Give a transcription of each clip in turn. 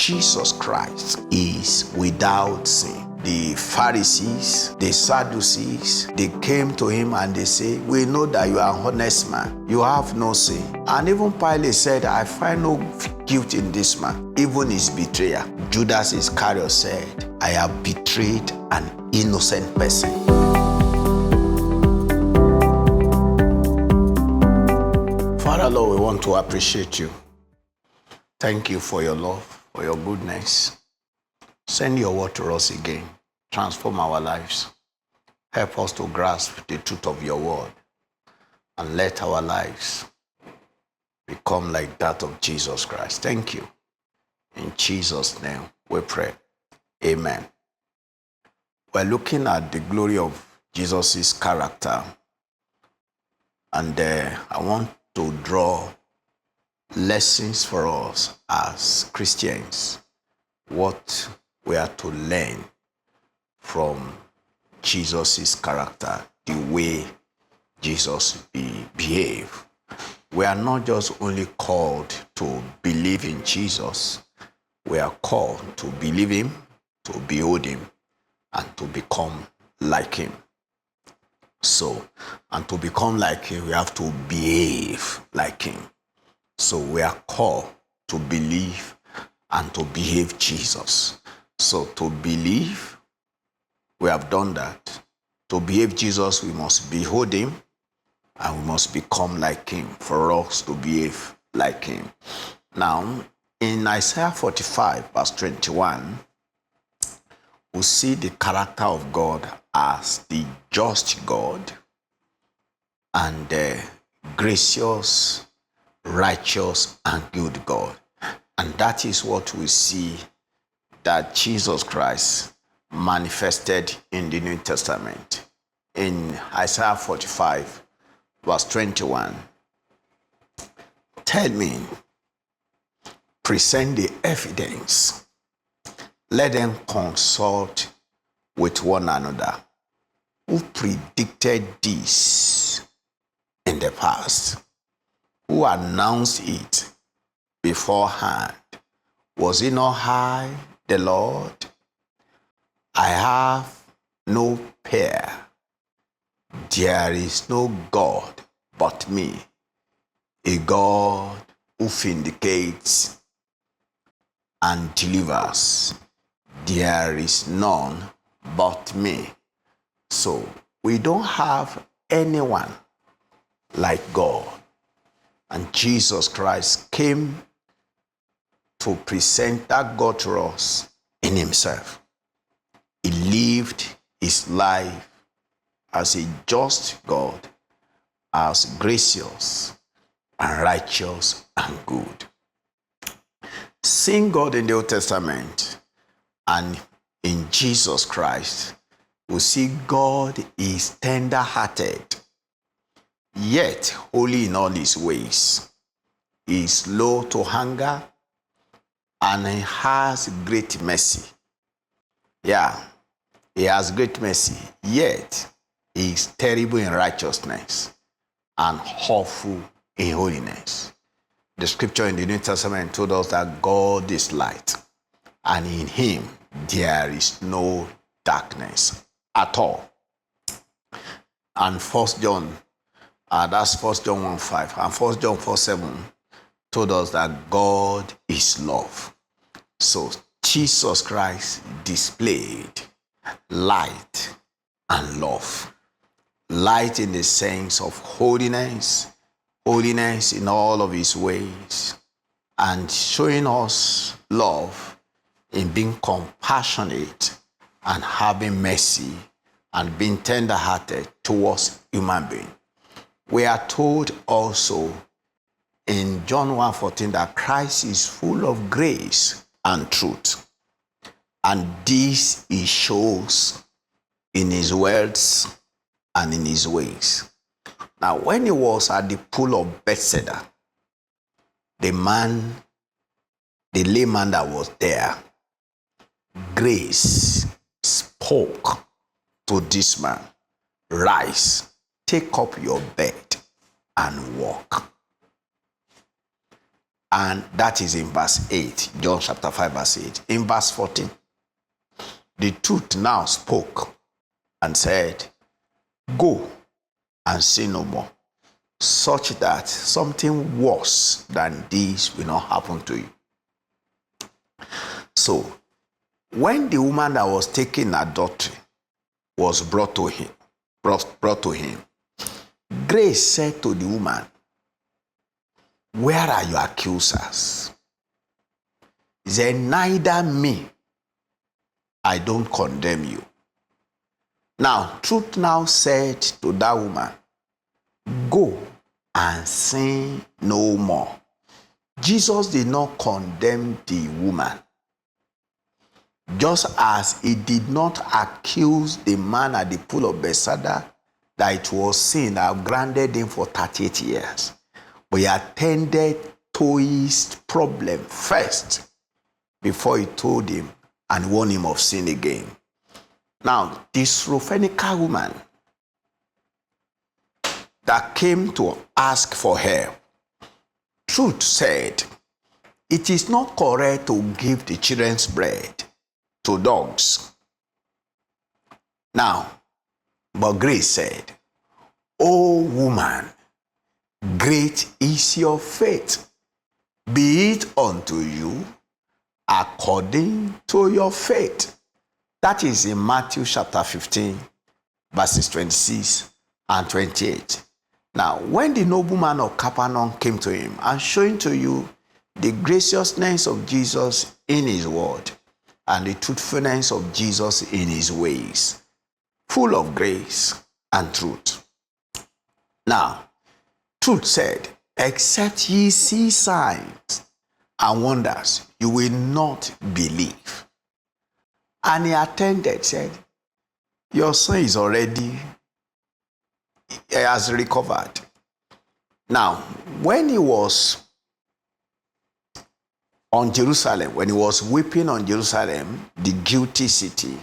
Jesus Christ is without sin. The Pharisees, the Sadducees, they came to him and they say, we know that you are an honest man. You have no sin. And even Pilate said, I find no guilt in this man, even his betrayer. Judas Iscariot said, I have betrayed an innocent person. Father, Lord, we want to appreciate you. Thank you for your love, for your goodness. Send your word to us again. Transform our lives. Help us to grasp the truth of your word. And let our lives become like that of Jesus Christ. Thank you. In Jesus' name we pray. Amen. We're looking at the glory of Jesus' character. And I want to draw lessons for us as Christians. What we are to learn from Jesus' character, the way Jesus behaved. We are not just only called to believe in Jesus, we are called to believe him, to behold him, and to become like him. So, and to become like him, we have to behave like him. So we are called to believe and to behave Jesus. So to believe, we have done that. To behave Jesus, we must behold him and we must become like him for us to behave like him. Now, in Isaiah 45, verse 21, we see the character of God as the just God and the gracious, righteous, and good God. And that is what we see that Jesus Christ manifested in the New Testament. In Isaiah 45, verse 21, tell me, present the evidence, let them consult with one another. Who predicted this in the past? Who announced it beforehand? Was it not I, the Lord? I have no peer. There is no God but me, a God who vindicates and delivers. There is none but me. So we don't have anyone like God. And Jesus Christ came to present that God to us in himself. He lived his life as a just God, as gracious and righteous and good. Seeing God in the Old Testament and in Jesus Christ, we see God is tender-hearted, yet holy in all his ways. He is slow to anger, and he has great mercy. Yeah, he has great mercy, yet he is terrible in righteousness and awful in holiness. The scripture in the New Testament told us that God is light, and in him there is no darkness at all. And 1 John, that's 1 John 1:5, and 1 John 4:7 told us that God is love. So Jesus Christ displayed light and love. Light in the sense of holiness, holiness in all of his ways, and showing us love in being compassionate and having mercy and being tender-hearted towards human beings. We are told also in John 1:14 that Christ is full of grace and truth. And this he shows in his words and in his ways. Now, when he was at the pool of Bethesda, the layman that was there, grace spoke to this man, rise, take up your bed and walk. And that is in verse 8, John chapter 5, verse 8. In verse 14, the truth now spoke and said, go and sin no more, such that something worse than this will not happen to you. So, when the woman that was taken adultery was brought to him, Grace said to the woman, where are your accusers? He said, neither me, I don't condemn you. Now, truth now said to that woman, go and sin no more. Jesus did not condemn the woman, just as he did not accuse the man at the pool of Bethesda that it was sin that grounded him for 38 years. But he attended to his problem first before he told him and warned him of sin again. Now, this Syrophoenician woman that came to ask for help, truth said, it is not correct to give the children's bread to dogs. Now, but Grace said, O woman, great is your faith. Be it unto you according to your faith. That is in Matthew chapter 15, verses 26 and 28. Now, when the nobleman of Capernaum came to him and showing to you the graciousness of Jesus in his word and the truthfulness of Jesus in his ways, full of grace and truth. Now, truth said, except ye see signs and wonders, you will not believe. And he attended, said, your son is already, he has recovered. Now, when he was on Jerusalem, when he was weeping on Jerusalem, the guilty city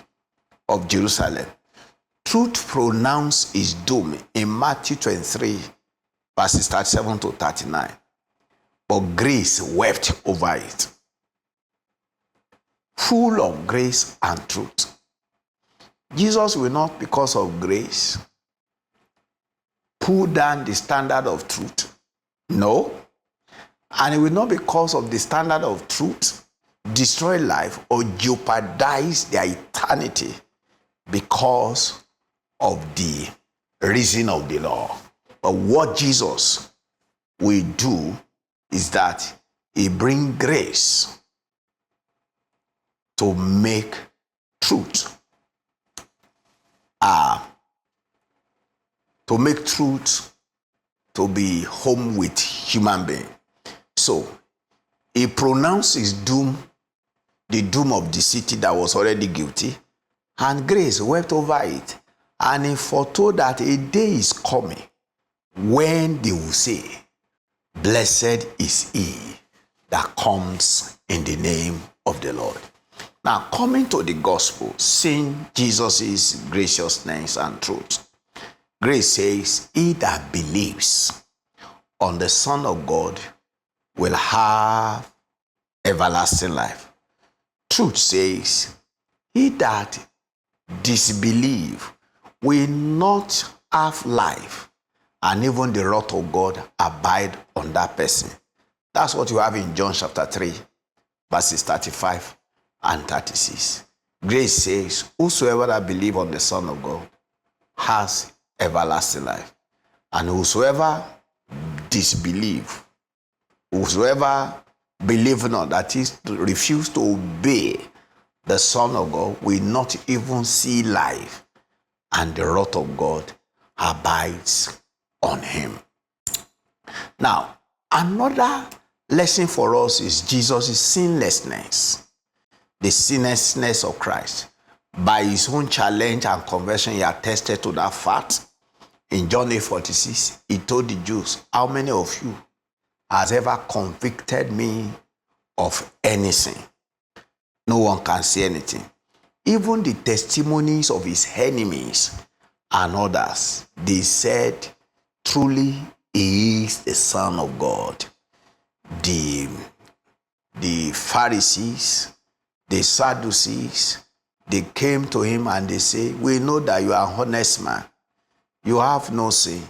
of Jerusalem, truth pronounced his doom in Matthew 23, verses 37 to 39. But grace wept over it. Full of grace and truth. Jesus will not, because of grace, pull down the standard of truth. No. And it will not, because of the standard of truth, destroy life or jeopardize their eternity because of the reason of the law. But what Jesus will do is that he brings grace to make truth to be home with human being. So he pronounced his doom, the doom of the city that was already guilty, and grace wept over it. And he foretold that a day is coming when they will say, blessed is he that comes in the name of the Lord. Now, coming to the gospel, seeing Jesus' graciousness and truth, grace says, he that believes on the Son of God will have everlasting life. Truth says, he that disbelieves will not have life, and even the wrath of God abide on that person. That's what you have in John chapter 3, verses 35 and 36. Grace says, whosoever that believes on the Son of God has everlasting life. And whosoever disbelieve, whosoever believe not, that is, refuse to obey the Son of God, will not even see life, and the wrath of God abides on him. Now, another lesson for us is Jesus' sinlessness, the sinlessness of Christ. By his own challenge and conversion, he attested to that fact. In John 8:46, he told the Jews, how many of you has ever convicted me of anything? No one can say anything. Even the testimonies of his enemies and others, they said, truly he is the Son of God. the Pharisees, the Sadducees, they came to him and they say, we know that you are an honest man. You have no sin.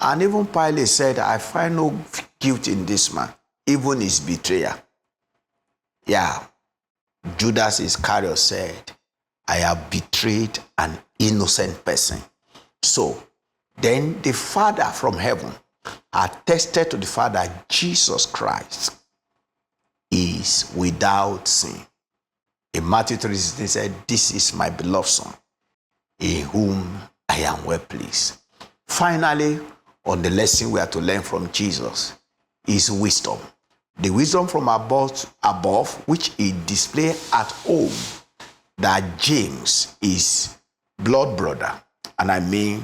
And even Pilate said, I find no guilt in this man, even his betrayer. Yeah. Judas Iscariot said, I have betrayed an innocent person. So then the Father from heaven attested to the Father, Jesus Christ is without sin. In Matthew 3:16 he said, this is my beloved Son, in whom I am well pleased. Finally, on the lesson we are to learn from Jesus is wisdom. The wisdom from above, which he displayed at home, that James is blood brother. And I mean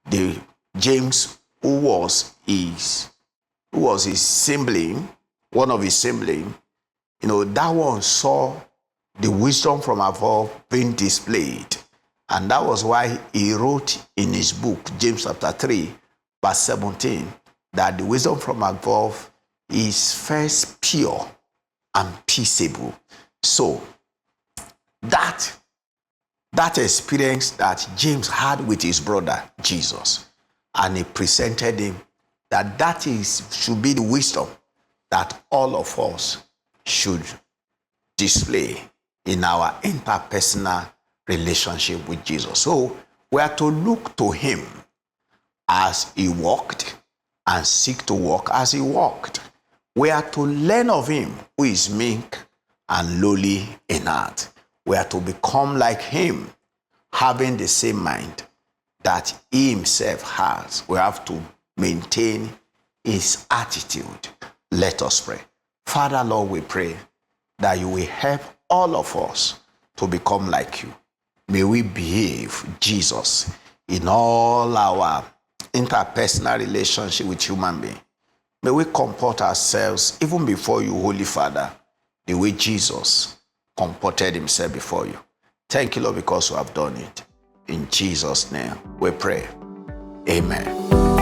the James who was his sibling, one of his siblings, that one saw the wisdom from above being displayed. And that was why he wrote in his book, James chapter 3, verse 17, that the wisdom from above is first pure and peaceable. So that experience that James had with his brother Jesus, and he presented him that should be the wisdom that all of us should display in our interpersonal relationship with Jesus. So we are to look to him as he walked and seek to walk as he walked. We are to learn of him who is meek and lowly in heart. We are to become like him, having the same mind that he himself has. We have to maintain his attitude. Let us pray. Father, Lord, we pray that you will help all of us to become like you. May we behave Jesus in all our interpersonal relationship with human beings. May we comport ourselves even before you, Holy Father, the way Jesus comported himself before you. Thank you, Lord, because you have done it. In Jesus' name we pray. Amen.